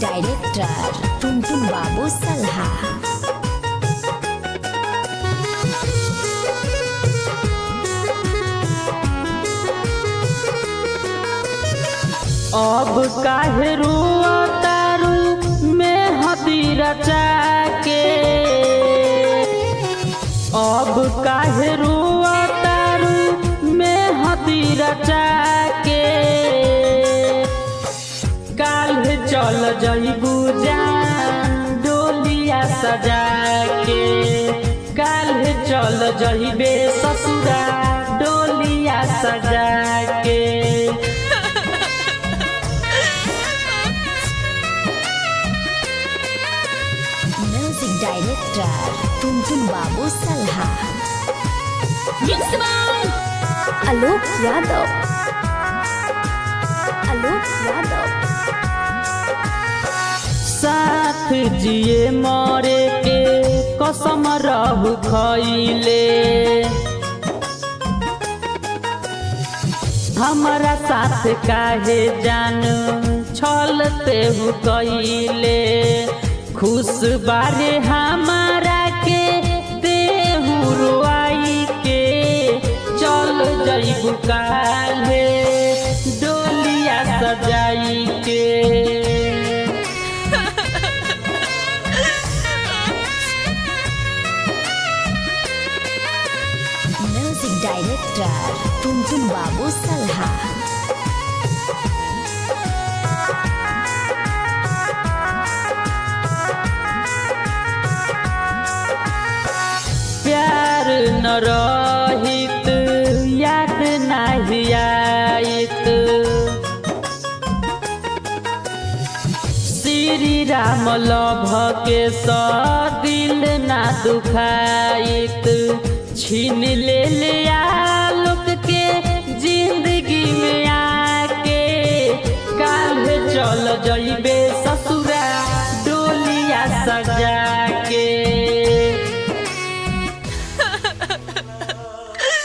Director टुनटुन बाबू सल्हा। अब काहे रुआतारू में हदी रचा के, अब काहे रुआतारू में हदी रचा के, काल चल जइबू जान डोलिया सजा के, काल चल जइबे ससुरा डोलिया सजा के। म्यूजिक डायरेक्टर टुनटुन बाबू सल्हा। आलोक यादव, आलोक यादव। साथ जिए मरे के कसम रहू खइले, हमारा साथ काहे जान छलते हु कइले, खुश बारे हमारा के देहु रुआई के, चल जइबू काहे डोलिया सजाई के। म्यूजिक डायरेक्टर टुनटुन बाबू सल्हा। प्यार न रहित याद नाही आइत, श्री राम लभ के दिल ना दुखाइत, छीन ले आलोक के जिंदगी में आके, काल चल जइबे